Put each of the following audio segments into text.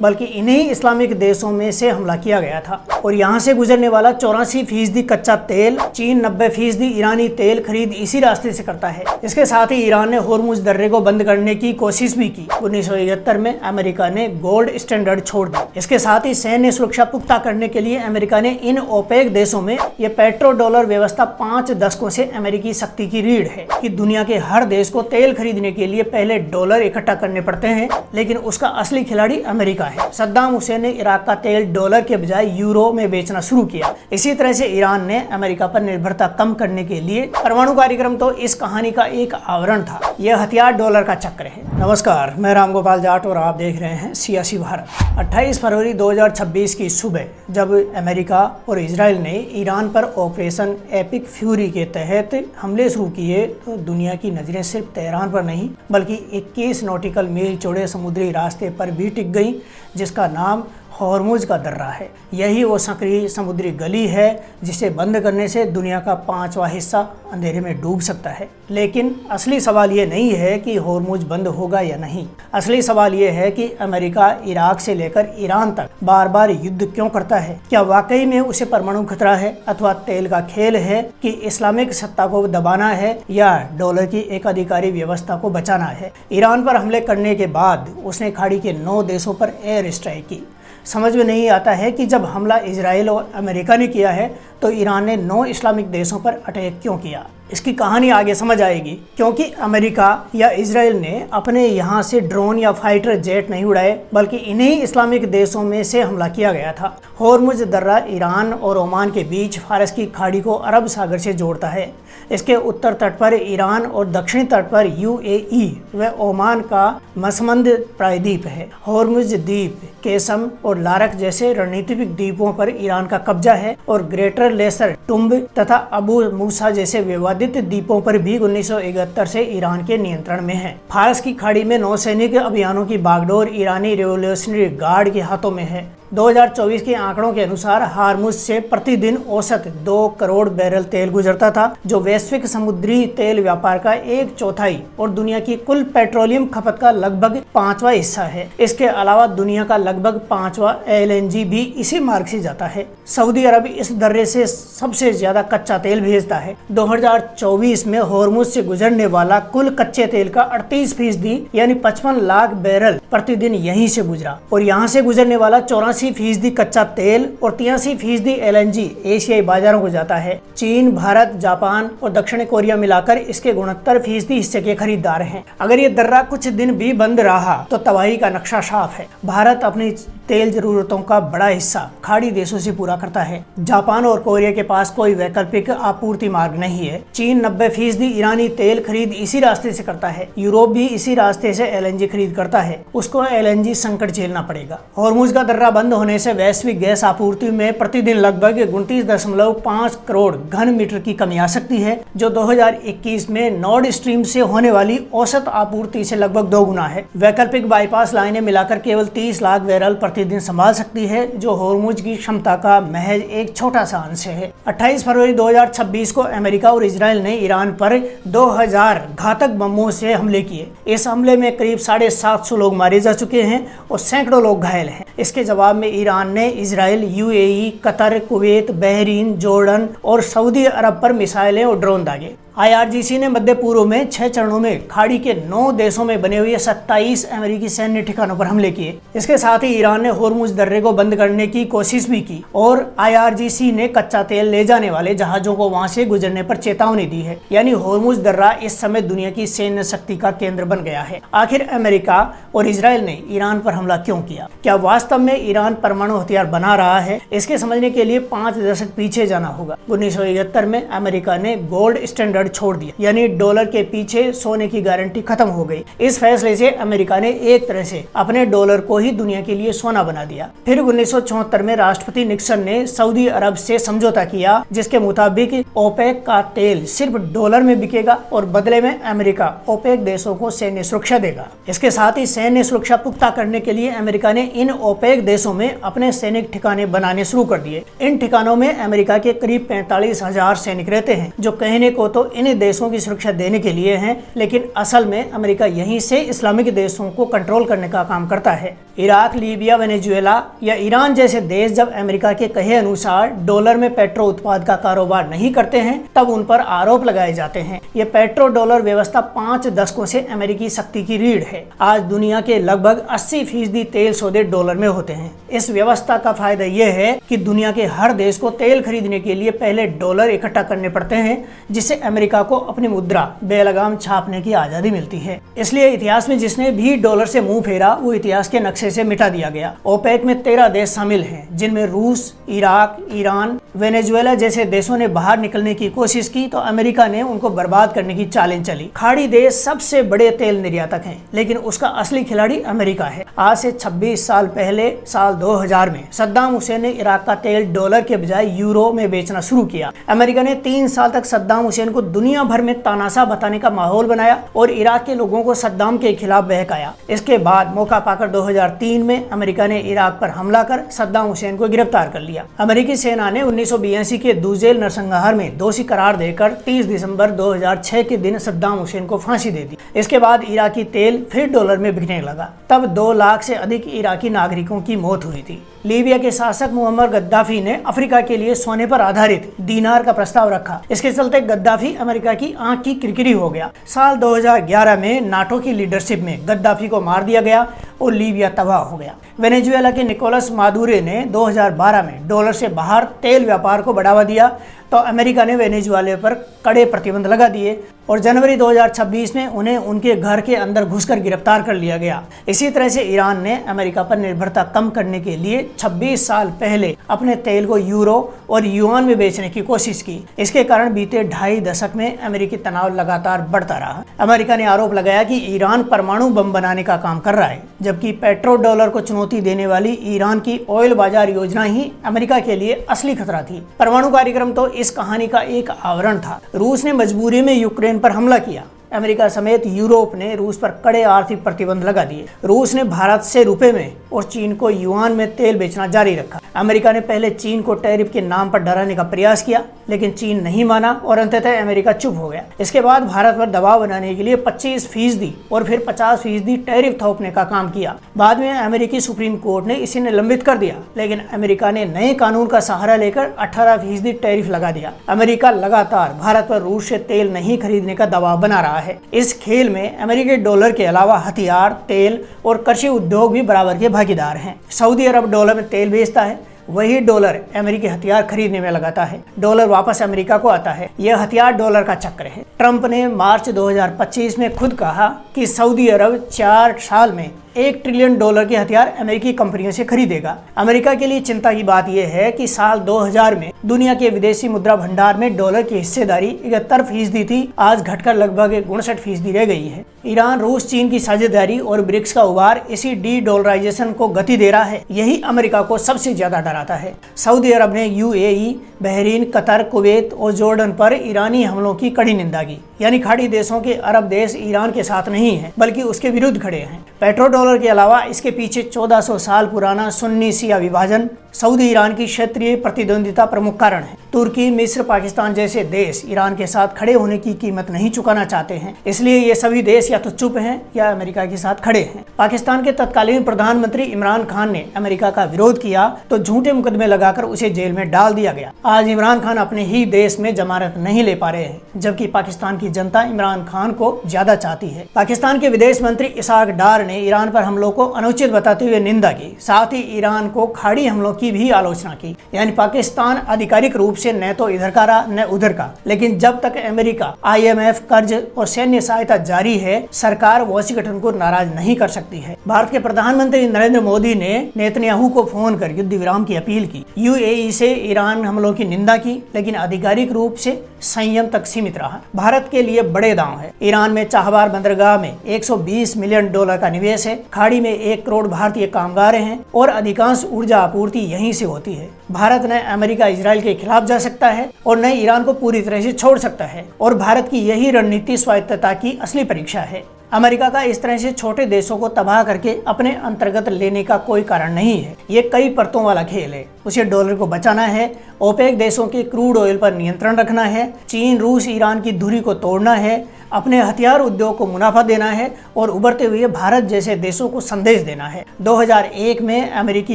बल्कि इन्हीं इस्लामिक देशों में से हमला किया गया था। और यहाँ से गुजरने वाला 84% कच्चा तेल चीन 90% ईरानी तेल खरीद इसी रास्ते से करता है। इसके साथ ही ईरान ने होर्मुज दर्रे को बंद करने की कोशिश भी की। 1971 में अमेरिका ने गोल्ड स्टैंडर्ड छोड़ दी। इसके साथ ही सैन्य सुरक्षा पुख्ता करने के लिए अमेरिका ने इन ओपेक देशों में यह पेट्रो डॉलर व्यवस्था 5 दशकों से अमेरिकी शक्ति की रीढ़ है कि दुनिया के हर देश को तेल खरीदने के लिए पहले डॉलर इकट्ठा करने पड़ते हैं, लेकिन उसका असली खिलाड़ी अमेरिका है। सद्दाम हुसैन ने इराक का तेल डॉलर के बजाय यूरो में बेचना शुरू किया। इसी तरह से ईरान ने अमेरिका पर निर्भरता कम करने के लिए परमाणु कार्यक्रम तो इस कहानी का एक आवरण था। यह हथियार डॉलर का चक्र है। नमस्कार, मैं रामगोपाल जाट और आप देख रहे हैं सियासी भारत। 28 फरवरी 2026 की सुबह जब अमेरिका और इजराइल ने ईरान पर ऑपरेशन एपिक फ्यूरी के तहत हमले शुरू किए तो दुनिया की नजरें सिर्फ तेहरान पर नहीं बल्कि 21 नॉटिकल मील चौड़े समुद्री रास्ते पर भी टिक गई, जिसका नाम होर्मुज का दर्रा है। यही वो संकरी समुद्री गली है जिसे बंद करने से दुनिया का 5वां हिस्सा अंधेरे में डूब सकता है। लेकिन असली सवाल ये नहीं है कि होर्मुज बंद होगा या नहीं। असली सवाल ये है कि अमेरिका इराक से लेकर ईरान तक बार बार युद्ध क्यों करता है। क्या वाकई में उसे परमाणु खतरा है अथवा तेल का खेल है कि इस्लामिक सत्ता को दबाना है या डॉलर की एकाधिकारी व्यवस्था को बचाना है। ईरान पर हमले करने के बाद उसने खाड़ी के 9 देशों पर एयर स्ट्राइक की। समझ में नहीं आता है कि जब हमला इजराइल और अमेरिका ने किया है तो ईरान ने 9 इस्लामिक देशों पर अटैक क्यों किया। इसकी कहानी आगे समझ आएगी, क्योंकि अमेरिका या इजराइल ने अपने यहाँ से ड्रोन या फाइटर जेट नहीं उड़ाए बल्कि इन्हीं इस्लामिक देशों में से हमला किया गया था। होर्मुज दर्रा ईरान और ओमान के बीच फारस की खाड़ी को अरब सागर से जोड़ता है। इसके उत्तर तट पर ईरान और दक्षिणी तट पर यूएई व ओमान का मसमंद प्रायद्वीप है। होर्मुज द्वीप, केसम और लारक जैसे रणनीतिक द्वीपों पर ईरान का कब्जा है और ग्रेटर लेसर टुम्ब तथा अबू मूसा जैसे विवादित द्वीपों पर भी 1971 से ईरान के नियंत्रण में है। फारस की खाड़ी में नौसैनिक अभियानों की बागडोर ईरानी रेवोल्यूशनरी गार्ड के हाथों में है। 2024 के आंकड़ों के अनुसार हार्मुज से प्रतिदिन औसत 2 करोड़ बैरल तेल गुजरता था, जो वैश्विक समुद्री तेल व्यापार का 1/4 और दुनिया की कुल पेट्रोलियम खपत का लगभग 5वां हिस्सा है। इसके अलावा दुनिया का लगभग 5वां LNG भी इसी मार्ग से जाता है। सऊदी अरब इस दर्रे से सबसे ज्यादा कच्चा तेल भेजता है। 2024 में होर्मुज से गुजरने वाला कुल कच्चे तेल का 38% यानी 55 लाख बैरल प्रतिदिन यहीं से गुजरा और यहाँ से गुजरने वाला 84% कच्चा तेल और 83% LNG एशियाई बाजारों को जाता है। चीन, भारत, जापान और दक्षिण कोरिया मिलाकर इसके 69% हिस्से के खरीदार हैं। अगर ये दर्रा कुछ दिन भी बंद रहा तो तबाही का नक्शा साफ है। भारत अपनी तेल जरूरतों का बड़ा हिस्सा खाड़ी देशों से पूरा करता है। जापान और कोरिया के पास कोई वैकल्पिक आपूर्ति मार्ग नहीं है। चीन 90% ईरानी तेल खरीद इसी रास्ते से करता है। यूरोप भी इसी रास्ते से LNG खरीद करता है। उसको LNG संकट झेलना पड़ेगा। होर्मुज का दर्रा बंद होने से वैश्विक गैस आपूर्ति में प्रतिदिन लगभग 29.5 करोड़ घन मीटर की कमी आ सकती है, जो 2021 में नॉर्ड स्ट्रीम से होने वाली औसत आपूर्ति से लगभग 2 गुना है। वैकल्पिक बाईपास लाइनें मिलाकर केवल 30 लाख बैरल प्रतिदिन संभाल सकती है, जो होर्मुज की क्षमता का महज एक छोटा सा अंश है। 28 फरवरी 2026 को अमेरिका और इजराइल ने ईरान पर 2000 घातक बमों से हमले किए। इस हमले में करीब 750 लोग मारे जा चुके हैं और सैकड़ों लोग घायल हैं। इसके जवाब में ईरान ने Israel, UAE, Qatar, Kuwait, Bahrain, Jordan और सऊदी अरब पर मिसाइलें और ड्रोन दागे। IRGC ने मध्य पूर्व में 6 चरणों में खाड़ी के 9 देशों में बने हुए 27 अमेरिकी सैन्य ठिकानों पर हमले किए। इसके साथ ही ईरान ने होर्मुज दर्रे को बंद करने की कोशिश भी की और IRGC ने कच्चा तेल ले जाने वाले जहाजों को वहां से गुजरने पर चेतावनी दी है। यानी होर्मुज दर्रा इस समय दुनिया की सैन्य शक्ति का केंद्र बन गया है। आखिर अमेरिका और इजराइल ने ईरान पर हमला क्यों किया? क्या वास्तव में ईरान परमाणु हथियार बना रहा है? इसके समझने के लिए 5 दशक पीछे जाना होगा। 1971 में अमेरिका ने गोल्ड स्टैंडर्ड छोड़ दिया, यानी डॉलर के पीछे सोने की गारंटी खत्म हो गई। इस फैसले से अमेरिका ने एक तरह से अपने डॉलर को ही दुनिया के लिए सोना बना दिया। फिर 1974 में राष्ट्रपति निक्सन ने सऊदी अरब से समझौता किया, जिसके मुताबिक ओपेक का तेल सिर्फ डॉलर में बिकेगा और बदले में अमेरिका ओपेक देशों को सैन्य सुरक्षा देगा। इसके साथ ही सैन्य सुरक्षा पुख्ता करने के लिए अमेरिका ने इन ओपेक देशों में अपने सैनिक ठिकाने बनाने शुरू कर दिए। इन ठिकानों में अमेरिका के करीब 45,000 सैनिक रहते हैं, जो कहने को तो इन देशों की सुरक्षा देने के लिए हैं, लेकिन असल में अमेरिका यहीं से इस्लामिक देशों को कंट्रोल करने का काम करता है। इराक, लीबिया व वेनेजुएला या ईरान जैसे देश जब अमेरिका के कहे अनुसार डॉलर में पेट्रो उत्पाद का कारोबार नहीं करते हैं तब उन पर आरोप लगाए जाते हैं। ये पेट्रो डॉलर व्यवस्था 5 दशकों से अमेरिकी शक्ति की रीढ़ है। आज दुनिया के लगभग 80% तेल सौदे डॉलर में होते हैं। इस व्यवस्था का फायदा यह है कि दुनिया के हर देश को तेल खरीदने के लिए पहले डॉलर इकट्ठा करने पड़ते हैं, जिससे अमेरिका को अपनी मुद्रा बेलगाम छापने की आजादी मिलती है। इसलिए इतिहास में जिसने भी डॉलर से मुंह फेरा वो इतिहास के नक्शे से मिटा दिया गया। ओपेक में 13 देश शामिल हैं, जिनमें रूस, इराक, ईरान, वेनेजुएला जैसे देशों ने बाहर निकलने की कोशिश की तो अमेरिका ने उनको बर्बाद करने की चालें चली। खाड़ी देश सबसे बड़े तेल निर्यातक हैं, लेकिन उसका असली खिलाड़ी अमेरिका है। आज से 26 साल पहले साल 2000 में सद्दाम हुसैन ने इराक का तेल डॉलर के बजाय यूरो में बेचना शुरू किया। अमेरिका ने 3 साल तक सद्दाम हुसैन को दुनिया भर में तानाशाह बताने का माहौल बनाया और इराक के लोगों को सद्दाम के खिलाफ बहकाया। इसके बाद मौका पाकर 2003 में अमेरिका ने इराक पर हमला कर सद्दाम हुसैन को गिरफ्तार कर लिया। अमेरिकी सेना ने 1982 के दुजेल नरसंहार में दोषी करार देकर 30 दिसंबर 2006 के दिन सद्दाम हुसैन को फांसी दे दी। इसके बाद इराकी तेल फिर डॉलर में बिकने लगा। तब 2 लाख से अधिक इराकी नागरिकों की मौत हुई थी। लीबिया के शासक मुअम्मर गद्दाफी ने अफ्रीका के लिए सोने पर आधारित दीनार का प्रस्ताव रखा। इसके चलते गद्दाफी अमेरिका की आंख की किरकिरी हो गया। साल 2011 में नाटो की लीडरशिप में गद्दाफी को मार दिया गया और लीबिया तबाह हो गया। वेनेजुएला के निकोलस मादुरो ने 2012 में डॉलर से बाहर तेल व्यापार को बढ़ावा दिया तो अमेरिका ने वेनेजुएला पर कड़े प्रतिबंध लगा दिए और जनवरी 2026 में उन्हें उनके घर के अंदर घुसकर गिरफ्तार कर लिया गया। इसी तरह से ईरान ने अमेरिका पर निर्भरता कम करने के लिए 26 साल पहले अपने तेल को यूरो और युआन में बेचने की कोशिश की। इसके कारण बीते 2.5 दशक में अमेरिकी तनाव लगातार बढ़ता रहा। अमेरिका ने आरोप लगाया कि ईरान परमाणु बम बनाने का काम कर रहा है, जबकि पेट्रो डॉलर को चुनौती देने वाली ईरान की ऑयल बाजार योजना ही अमेरिका के लिए असली खतरा थी। परमाणु कार्यक्रम तो इस कहानी का एक आवरण था। रूस ने मजबूरी में यूक्रेन पर हमला किया। अमेरिका समेत यूरोप ने रूस पर कड़े आर्थिक प्रतिबंध लगा दिए। रूस ने भारत से रुपए में और चीन को युआन में तेल बेचना जारी रखा। अमेरिका ने पहले चीन को टैरिफ के नाम पर डराने का प्रयास किया, लेकिन चीन नहीं माना और अंततः अमेरिका चुप हो गया। इसके बाद भारत पर दबाव बनाने के लिए 25% और फिर 50% टैरिफ थोपने का काम किया। बाद में अमेरिकी सुप्रीम कोर्ट ने इसे निलंबित कर दिया, लेकिन अमेरिका ने नए कानून का सहारा लेकर 18% टैरिफ लगा दिया। अमेरिका लगातार भारत पर रूस से तेल नहीं खरीदने का दबाव बना रहा है। इस खेल में अमेरिकी डॉलर के अलावा हथियार, तेल और कृषि उद्योग भी बराबर के भागीदार हैं। सऊदी अरब डॉलर में तेल बेचता है, वही डॉलर अमेरिकी हथियार खरीदने में लगाता है। डॉलर वापस अमेरिका को आता है। यह हथियार डॉलर का चक्र है। ट्रंप ने मार्च 2025 में खुद कहा कि सऊदी अरब 4 साल में $1 ट्रिलियन के हथियार अमेरिकी कंपनियों से खरीदेगा। अमेरिका के लिए चिंता की बात यह है कि साल 2000 में दुनिया के विदेशी मुद्रा भंडार में डॉलर की हिस्सेदारी 71% थी, आज घटकर लगभग 59% रह गई है। ईरान, रूस, चीन की साझेदारी और ब्रिक्स का उभार इसी डी-डॉलराइजेशन को गति दे रहा है। यही अमेरिका को सबसे ज्यादा डराता है। सऊदी अरब ने यूएई, बहरीन, कतर, कुवैत और जॉर्डन पर ईरानी हमलों की कड़ी निंदा की। यानी खाड़ी देशों के अरब देश ईरान के साथ नहीं है, बल्कि उसके विरुद्ध खड़े हैं। पेट्रो डॉलर के अलावा इसके पीछे 1400 साल पुराना सुन्नी शिया विभाजन, सऊदी ईरान की क्षेत्रीय प्रतिद्वंदिता प्रमुख कारण है। तुर्की, मिस्र, पाकिस्तान जैसे देश ईरान के साथ खड़े होने की कीमत नहीं चुकाना चाहते हैं, इसलिए ये सभी देश या तो चुप हैं या अमेरिका के साथ खड़े हैं। पाकिस्तान के तत्कालीन प्रधानमंत्री इमरान खान ने अमेरिका का विरोध किया तो झूठे मुकदमे लगाकर उसे जेल में डाल दिया गया। आज इमरान खान अपने ही देश में जमानत नहीं ले पा रहे हैं, जबकि पाकिस्तान की जनता इमरान खान को ज्यादा चाहती है। पाकिस्तान के विदेश मंत्री इसाक डार ने ईरान पर हमलों को अनुचित बताते हुए निंदा की। साथ ही ईरान को खाड़ी हमलों की भी आलोचना की। यानी पाकिस्तान आधिकारिक रूप से न तो इधर का रहा न उधर का, लेकिन जब तक अमेरिका IMF कर्ज और सैन्य सहायता जारी है, सरकार वॉशिंगटन को नाराज नहीं कर सकती है। भारत के प्रधानमंत्री नरेंद्र मोदी ने नेतन्याहू को फोन कर युद्ध विराम की अपील की। UAE से ईरान हमलों की निंदा की, लेकिन आधिकारिक रूप से संयम तक सीमित रहा। भारत के लिए बड़े दांव है। ईरान में चाहबार बंदरगाह में $120 मिलियन का निवेश है। खाड़ी में 1 करोड़ भारतीय कामगार हैं और अधिकांश ऊर्जा आपूर्ति यहीं से होती है। भारत न अमेरिका इजराइल के खिलाफ जा सकता है और न ईरान को पूरी तरह से छोड़ सकता है, और भारत की यही रणनीति स्वायत्तता की असली परीक्षा है। अमेरिका का इस तरह से छोटे देशों को तबाह करके अपने अंतर्गत लेने का कोई कारण नहीं है। ये कई परतों वाला खेल है। उसे डॉलर को बचाना है, ओपेक देशों के क्रूड ऑयल पर नियंत्रण रखना है, चीन, रूस, ईरान की धुरी को तोड़ना है, अपने हथियार उद्योग को मुनाफा देना है और उभरते हुए भारत जैसे देशों को संदेश देना है। 2001 में अमेरिकी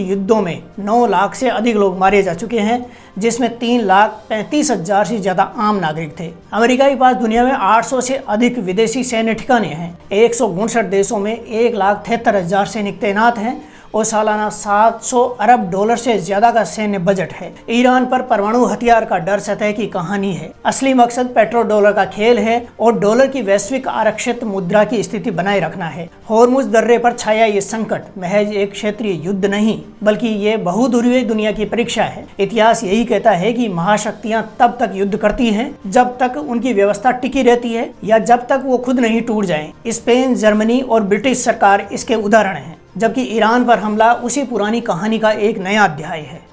युद्धों में 9 लाख से अधिक लोग मारे जा चुके हैं, जिसमें 3,35,000 से ज्यादा आम नागरिक थे। अमेरिका के पास दुनिया में 800 से अधिक विदेशी सैन्य ठिकाने हैं। 159 देशों में 1,73,000 सैनिक तैनात हैं और सालाना $700 अरब से ज्यादा का सैन्य बजट है। ईरान पर परमाणु हथियार का डर सतह की कहानी है। असली मकसद पेट्रो डॉलर का खेल है और डॉलर की वैश्विक आरक्षित मुद्रा की स्थिति बनाए रखना है। होर्मुज दर्रे पर छाया ये संकट महज एक क्षेत्रीय युद्ध नहीं, बल्कि ये बहुध्रुवीय दुनिया की परीक्षा है। इतिहास यही कहता है कि महाशक्तियां तब तक युद्ध करती हैं जब तक उनकी व्यवस्था टिकी रहती है या जब तक वो खुद नहीं टूट जाएं। स्पेन, जर्मनी और ब्रिटिश सरकार इसके उदाहरण हैं, जबकि ईरान पर हमला उसी पुरानी कहानी का एक नया अध्याय है।